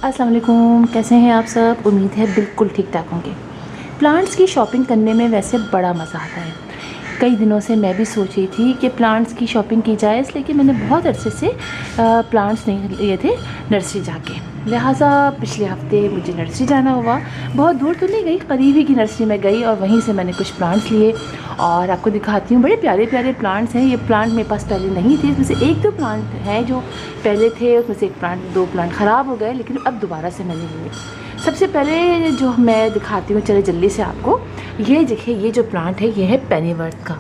अस्सलाम वालेकुम, कैसे हैं आप सब। उम्मीद है बिल्कुल ठीक ठाक होंगे। प्लांट्स की शॉपिंग करने में वैसे बड़ा मज़ा आता है। कई दिनों से मैं भी सोच रही थी कि प्लांट्स की शॉपिंग की जाए, इसलिए कि मैंने बहुत अरसे से प्लांट्स नहीं लिए थे नर्सरी जाके। लिहाजा पिछले हफ्ते मुझे नर्सरी जाना हुआ। बहुत दूर तो नहीं गई, करीब ही की नर्सरी में गई और वहीं से मैंने कुछ प्लांट्स लिए और आपको दिखाती हूँ। बड़े प्यारे प्यारे प्लांट्स हैं। ये प्लांट मेरे पास पहले नहीं थे, इसमें से एक दो प्लांट हैं जो पहले थे, उसमें से दो प्लांट ख़राब हो गए, लेकिन अब दोबारा से मैंने लिए। सबसे पहले जो मैं दिखाती हूँ, चले जल्दी से आपको, ये देखिए, ये जो प्लांट है ये है पेनीवर्थ का।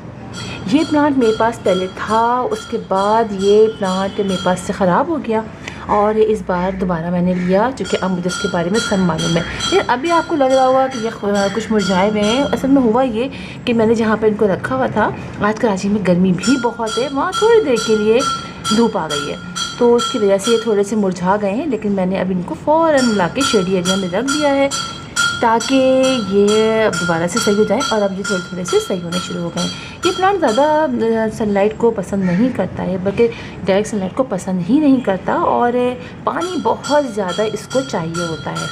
ये प्लांट मेरे पास पहले था, उसके बाद ये प्लांट मेरे पास से ख़राब हो गया और इस बार दोबारा मैंने लिया, क्योंकि अब मुझे इसके बारे में सब मालूम है। ये अभी आपको लग रहा होगा कि ये कुछ मुरझाए हुए हैं। असल में हुआ ये कि मैंने जहाँ पर इनको रखा हुआ था, आज कराची में गर्मी भी बहुत है, वहाँ थोड़ी देर के लिए धूप आ गई है, तो उसकी वजह से ये थोड़े से मुरझा गए हैं। लेकिन मैंने अब इनको फ़ौरन ला के शेडी एरिया में रख दिया है ताकि ये दोबारा से सही हो जाए। और अब ये थोड़े थोड़े से सही होने शुरू हो गए। ये प्लांट ज़्यादा सनलाइट को पसंद नहीं करता है, बल्कि डायरेक्ट सनलाइट को पसंद ही नहीं करता और पानी बहुत ज़्यादा इसको चाहिए होता है।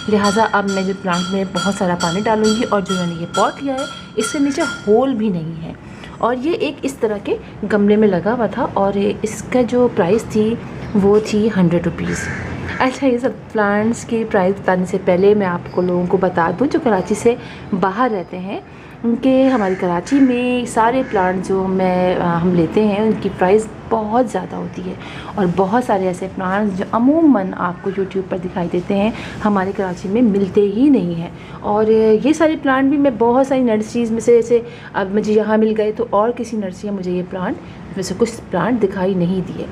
लिहाजा अब मैं जो प्लांट में बहुत सारा पानी डालूँगी। और जो मैंने ये पॉट लिया है, इसके नीचे होल भी नहीं है और ये एक इस तरह के गमले में लगा हुआ था और इसका जो प्राइस थी वो थी 100 रुपीज़। अच्छा, ये सब प्लांट्स की प्राइस बताने से पहले मैं आपको लोगों को बता दूं जो कराची से बाहर रहते हैं, उनके हमारी कराची में सारे प्लांट जो हम लेते हैं उनकी प्राइस बहुत ज़्यादा होती है। और बहुत सारे ऐसे प्लांट्स जो अमूमन आपको यूट्यूब पर दिखाई देते हैं हमारे कराची में मिलते ही नहीं हैं। और ये सारे प्लांट भी मैं बहुत सारी नर्सरीज़ में से, जैसे अब मुझे यहाँ मिल गए तो और किसी नर्सरी में मुझे ये प्लांट वैसे कुछ प्लांट दिखाई नहीं दिए।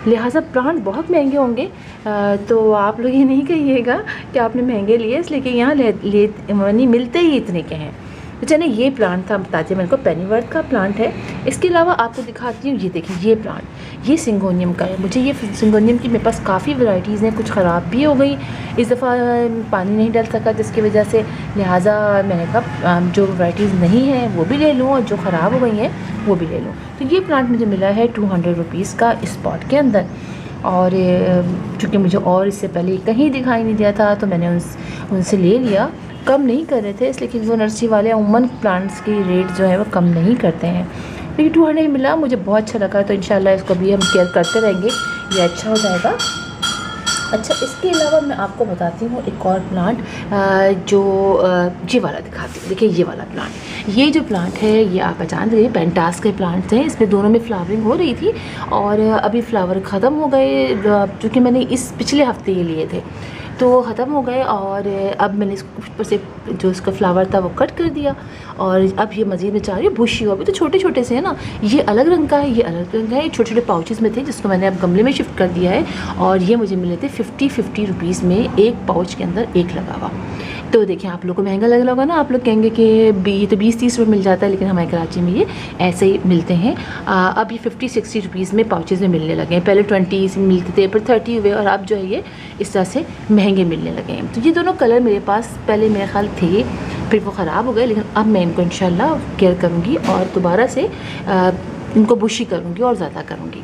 लिहाजा प्लांट बहुत महंगे होंगे, तो आप लोग ये नहीं कहिएगा कि आपने महंगे लिए, इसलिए कि यहाँ मिलते ही इतने के हैं। तो चलिए, ये प्लांट था, बताते हैं मेरे को, पेनीवर्थ का प्लांट है। इसके अलावा आपको दिखाती हूँ, ये देखिए, ये प्लांट ये सिंगोनियम का है। मुझे ये सिंगोनियम की मेरे पास काफ़ी वैरायटीज़ हैं, कुछ ख़राब भी हो गई, इस दफ़ा पानी नहीं डाल सका जिसकी वजह से। लिहाजा मैंने कहा जो वैराइटीज़ नहीं हैं वो भी ले लूँ और जो ख़राब हो गई हैं वो भी ले लूँ। तो ये प्लांट मुझे मिला है 200 रुपीज़ का इस पॉट के अंदर। और चूँकि मुझे और इससे पहले कहीं दिखाई नहीं दिया था तो मैंने उनसे ले लिया। कम नहीं कर रहे थे, इसलिए कि वो नर्सरी वाले उमन प्लांट्स की रेट जो है वो कम नहीं करते हैं। लेकिन 200 मिला, मुझे बहुत अच्छा लगा, तो इंशाल्लाह इसको भी हम केयर करते रहेंगे, ये अच्छा हो जाएगा। अच्छा, इसके अलावा मैं आपको बताती हूँ एक और प्लांट जो ये वाला दिखाती हूँ। देखिए, ये वाला प्लांट, ये जो प्लांट है ये आप जान रहे हैं पेंटास के प्लांट्स हैं। इसमें दोनों में फ्लावरिंग हो रही थी और अभी फ्लावर ख़त्म हो गए, क्योंकि मैंने इस पिछले हफ्ते ये लिए थे तो ख़त्म हो गए। और अब मैंने इसको ऊपर से जो इसका फ्लावर था वो कट कर दिया और अब ये मज़ीद में चाह रही है बुशी हो। अभी तो छोटे छोटे से है ना, ये अलग रंग का है, ये अलग रंग का है, छोटे छोटे पाउचेस में थे जिसको मैंने अब गमले में शिफ्ट कर दिया है। और ये मुझे मिले थे 50 रुपीज़ में, एक पाउच के अंदर एक लगा हुआ। तो देखिए, आप लोग को महंगा लग रहा होगा ना, आप लोग कहेंगे कि तो 20-30 रुपये मिल जाता है, लेकिन हमारे कराची में ये ऐसे ही मिलते हैं। अब ये 50-60 रुपीज़ में पाउचेज़ में मिलने लगे हैं। पहले 20 में मिलते थे, फिर 30 हुए और अब जो है ये इस तरह से महंगे मिलने लगे हैं। तो ये दोनों कलर मेरे पास पहले मेरे ख्याल थे, फिर वो ख़राब हो गए, लेकिन अब मैं इनको इंशाल्लाह केयर करूँगी और दोबारा से इनको बुशी करूँगी और ज़्यादा करूँगी।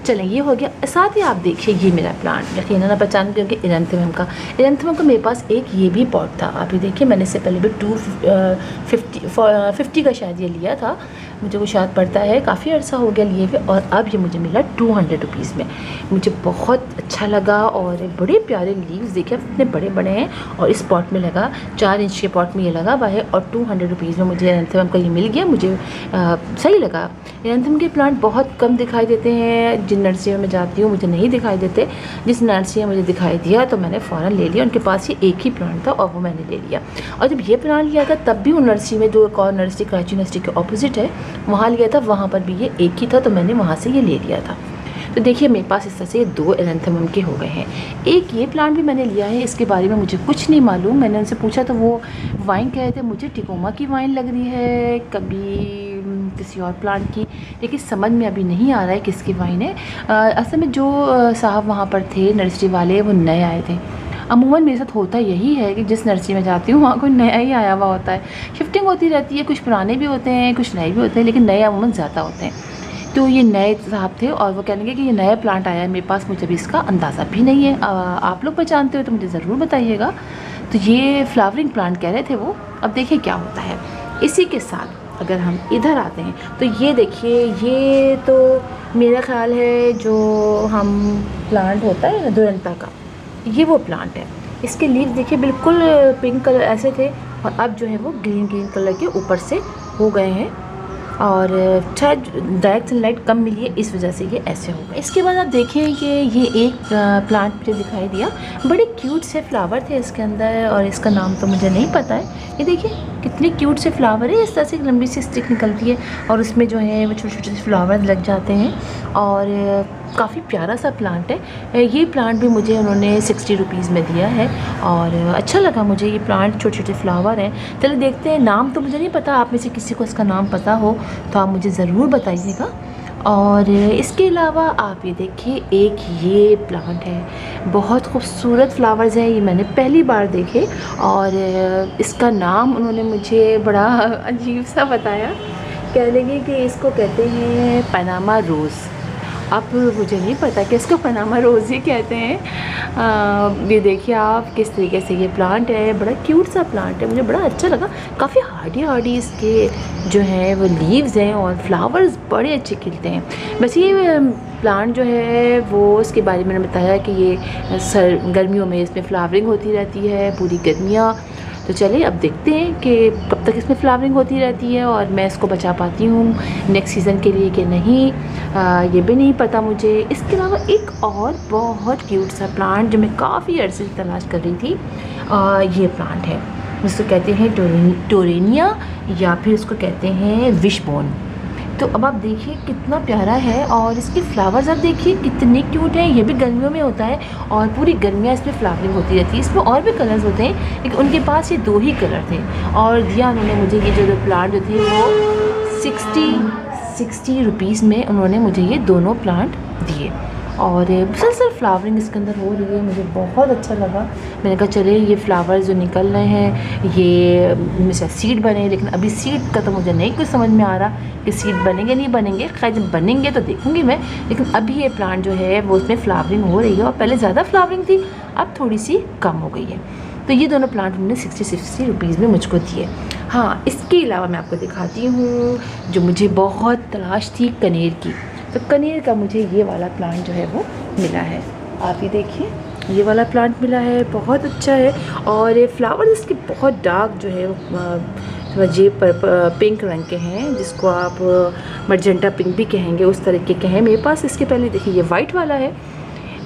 चलें, ये हो गया। साथ ही आप देखिए, ये मेरा प्लांट यकीनन ना पहचान, क्योंकि इरेंथेमम का मेरे पास एक ये भी पॉट था। आप ये देखिए, मैंने इससे पहले भी 250 का शायद ये लिया था, मुझे वो शायद पड़ता है, काफ़ी अर्सा हो गया लिए हुए, और अब ये मुझे मिला 200 रुपीज़ में। मुझे बहुत अच्छा लगा और बड़े प्यारे लीव्स देखिए, इतने बड़े बड़े हैं और इस पॉट में लगा, 4 इंच के पॉट में ये लगा हुआ है और 200 रुपीज़ में मुझे इरेंथेमम का ये मिल गया। मुझे सही लगा। इरेंथेमम के प्लांट बहुत कम दिखाई देते हैं, जिन नर्सरियों में जाती हूँ मुझे नहीं दिखाई देते। जिस नर्सरी में मुझे दिखाई दिया तो मैंने फ़ौरन ले लिया। उनके पास ये एक ही प्लांट था और वो मैंने ले लिया। और जब ये प्लांट लिया था तब भी उन नर्सरी में, जो एक और नर्सरी कराची नर्सरी के ऑपोजिट है, वहाँ लिया था, वहाँ पर भी ये एक ही था, तो मैंने वहाँ से ये ले लिया था। तो देखिए, मेरे पास इस तरह से 2 इरेंथेमम के हो गए हैं। एक ये प्लांट भी मैंने लिया है, इसके बारे में मुझे कुछ नहीं मालूम। मैंने उनसे पूछा तो वो वाइन कह रहे थे, मुझे टिकोमा की वाइन लग रही है, कभी किसी और प्लांट की, लेकिन समझ में अभी नहीं आ रहा है किसकी वाइन है। असल में जो साहब वहाँ पर थे नर्सरी वाले, वो नए आए थे। अमूमन मेरे साथ होता यही है कि जिस नर्सरी में जाती हूँ वहाँ कोई नया ही आया हुआ होता है। शिफ्टिंग होती रहती है, कुछ पुराने भी होते हैं, कुछ नए भी होते हैं, लेकिन नए अमूमन ज़्यादा होते हैं। तो ये नए साहब थे और वो कहने लगे कि ये नया प्लांट आया है मेरे पास, मुझे अभी इसका अंदाज़ा भी नहीं है, आप लोग पहचानते हो तो मुझे ज़रूर बताइएगा। तो ये फ्लावरिंग प्लांट कह रहे थे वो। अब देखिए क्या होता है। इसी के साथ अगर हम इधर आते हैं तो ये देखिए, ये तो मेरा ख्याल है जो हम प्लांट होता है ना दुरंता का, ये वो प्लांट है। इसके लीव देखिए बिल्कुल पिंक कलर ऐसे थे और अब जो है वो ग्रीन ग्रीन कलर के ऊपर से हो गए हैं और शायद डायरेक्ट सनलाइट कम मिली है इस वजह से ये ऐसे हो गए। इसके बाद आप देखें कि ये एक प्लांट मुझे दिखाई दिया, बड़े क्यूट से फ्लावर थे इसके अंदर और इसका नाम तो मुझे नहीं पता है। ये देखिए कितने क्यूट से फ्लावर है, इस तरह से एक लंबी सी स्टिक निकलती है और उसमें जो है वो छोटे छोटे से फ्लावर लग जाते हैं और काफ़ी प्यारा सा प्लांट है। ये प्लांट भी मुझे उन्होंने 60 रुपीज़ में दिया है और अच्छा लगा मुझे ये प्लांट, छोटे छोटे फ्लावर हैं। चलिए देखते हैं, नाम तो मुझे नहीं पता, आप में से किसी को इसका नाम पता हो तो आप मुझे ज़रूर बताइएगा। और इसके अलावा आप ये देखिए एक ये प्लांट है, बहुत खूबसूरत फ्लावर्स हैं, ये मैंने पहली बार देखे और इसका नाम उन्होंने मुझे बड़ा अजीब सा बताया, कह लेंगे कि इसको कहते हैं पनामा रोज़। अब मुझे नहीं पता कि इसको पनामा रोज़ ही कहते हैं। ये देखिए आप किस तरीके से ये प्लांट है, बड़ा क्यूट सा प्लांट है, मुझे बड़ा अच्छा लगा। काफ़ी हार्डी इसके जो है वो लीव्स हैं और फ्लावर्स बड़े अच्छे खिलते हैं। वैसे ये प्लांट जो है वो, इसके बारे में मैंने बताया कि ये गर्मियों में इसमें फ्लावरिंग होती रहती है पूरी गर्मियाँ। तो चलिए अब देखते हैं कि कब तक इसमें फ्लावरिंग होती रहती है और मैं इसको बचा पाती हूँ नेक्स्ट सीज़न के लिए कि नहीं, ये भी नहीं पता मुझे। इसके अलावा एक और बहुत क्यूट सा प्लांट जो मैं काफ़ी अर्से से तलाश कर रही थी, ये प्लांट है, जिसको कहते हैं टोरेनिया या फिर इसको कहते हैं विशबोन। तो अब आप देखिए कितना प्यारा है और इसके फ्लावर्स आप देखिए कितने क्यूट हैं। ये भी गर्मियों में होता है और पूरी गर्मियाँ इसमें फ्लावरिंग होती रहती है। इसमें और भी कलर्स होते हैं लेकिन उनके पास ये 2 ही कलर थे और दिया उन्होंने मुझे ये जो प्लांट जो थे वो 60 रुपीज़ में उन्होंने मुझे ये दोनों प्लांट दिए और मुसलसल फ्लावरिंग इसके अंदर हो रही है, मुझे बहुत अच्छा लगा। मैंने कहा चले ये फ्लावर्स जो निकल रहे हैं ये इनमें से सीड बने, लेकिन अभी सीड का तो मुझे नहीं कुछ समझ में आ रहा कि सीड बनेंगे नहीं बनेंगे। खैर जब बनेंगे तो देखूँगी मैं, लेकिन अभी ये प्लांट जो है वो उसमें फ्लावरिंग हो रही है और पहले ज़्यादा फ्लावरिंग थी, अब थोड़ी सी कम हो गई है। तो ये दोनों प्लांट उन्होंने 60 रुपीज़ में मुझको दिए। हाँ, इसके अलावा मैं आपको दिखाती हूँ जो मुझे बहुत तलाश थी कनेर की। तो कनेर का मुझे ये वाला प्लांट जो है वो मिला है, आप ये देखिए ये वाला प्लांट मिला है, बहुत अच्छा है और फ्लावर इसके बहुत डार्क जो है वो जे पिंक रंग के हैं, जिसको आप मर्जेंटा पिंक भी कहेंगे, उस तरीके के हैं। मेरे पास इसके पहले देखिए ये वाइट वाला है,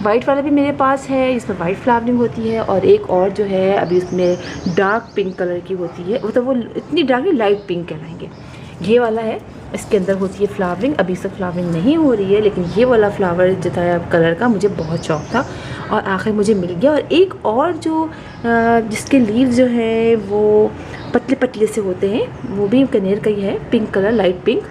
वाइट वाला भी मेरे पास है, इसमें वाइट फ्लावरिंग होती है और एक और जो है अभी इसमें डार्क पिंक कलर की होती है, मतलब वो इतनी डार्क नहीं, लाइट पिंक कहलाएंगे। ये वाला है, इसके अंदर होती है फ्लावरिंग, अभी सब फ्लावरिंग नहीं हो रही है, लेकिन ये वाला फ्लावर जो था कलर का मुझे बहुत शौक़ था और आखिर मुझे मिल गया। और एक और जो जिसके लीव्स जो है वो पतले पतले से होते हैं, वो भी कनेर का ही है, पिंक कलर, लाइट पिंक,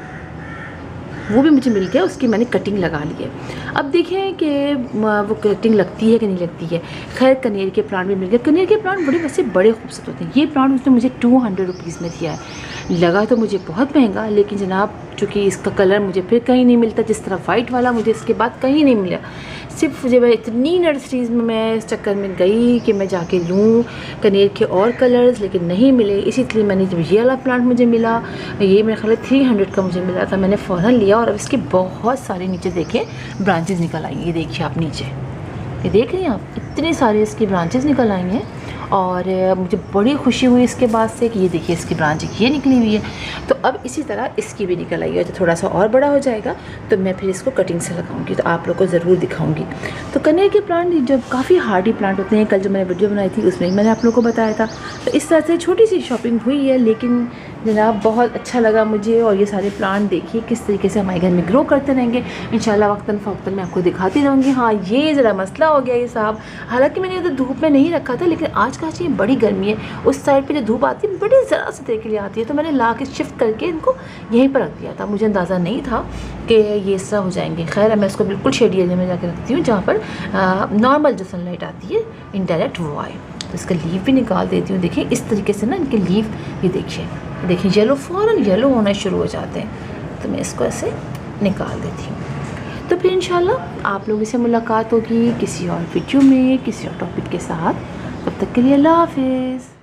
वो भी मुझे मिल गया, उसकी मैंने कटिंग लगा ली है। अब देखें कि वो कटिंग लगती है कि नहीं लगती है। खैर कनेर के प्लांट भी मिल गए। कनेर के प्लांट बड़े वैसे बड़े खूबसूरत होते हैं। ये प्लांट उसने मुझे 200 रुपीज़ में दिया है। लगा तो मुझे बहुत महंगा, लेकिन जनाब चूँकि इसका कलर मुझे फिर कहीं नहीं मिलता, जिस तरह वाइट वाला मुझे इसके बाद कहीं नहीं मिला। सिर्फ जब इतनी नर्सरीज़ में मैं इस चक्कर में गई कि मैं जाके लूँ कनेर के और कलर्स, लेकिन नहीं मिले। इसीलिए मैंने जब ये वाला प्लांट मुझे मिला, ये मेरे ख्याल 300 का मुझे मिला था, मैंने फ़ौरन लिया और अब इसके बहुत सारे नीचे देखें ब्रांचेस निकल आई हैं। ये देखिए आप नीचे, ये देख रही हैं आप, इतने सारे इसकी ब्रांचेस निकल आई हैं और मुझे बड़ी खुशी हुई इसके बाद से कि ये देखिए इसकी ब्रांच ये निकली हुई है। तो अब इसी तरह इसकी भी निकल आई है, तो थोड़ा सा और बड़ा हो जाएगा तो मैं फिर इसको कटिंग से लगाऊंगी, तो आप लोग को ज़रूर दिखाऊंगी। तो कनेर के प्लांट जब काफ़ी हार्डी प्लांट होते हैं, कल जो मैंने वीडियो बनाई थी उसमें मैंने आप लोग को बताया था। तो इस तरह से छोटी सी शॉपिंग हुई है, लेकिन जनाब बहुत अच्छा लगा मुझे। और ये सारे प्लांट देखिए किस तरीके से हमारे घर में ग्रो करते रहेंगे इंशाल्लाह, वक्तन फ़वक्तन मैं आपको दिखाती रहूँगी। हाँ, ये ज़रा मसला हो गया ये साहब, हालांकि मैंने इधर धूप में नहीं रखा था, लेकिन आज का ये बड़ी गर्मी है, उस साइड पे जो धूप आती है बड़ी ज़रा सी देर के लिए आती है, तो मैंने ला के शिफ्ट करके इनको यहीं पर रख दिया था। मुझे अंदाज़ा नहीं था कि ये इस तरह हो जाएंगे। खैर मैं इसको बिल्कुल शेडी एरिया में जाके रखती हूँ जहाँ पर नॉर्मल जो सनलाइट आती है इनडायरेक्ट वो आए। तो इसका लीव भी निकाल देती हूँ। देखिए इस तरीके से ना इनके लीव, ये देखिए येलो, फ़ौरन येलो होना शुरू हो जाते हैं। तो मैं इसको ऐसे निकाल देती हूँ। तो फिर इंशाल्लाह आप लोगों से मुलाकात होगी किसी और वीडियो में किसी और टॉपिक के साथ। तब तक के लिए अल्लाह हाफिज़।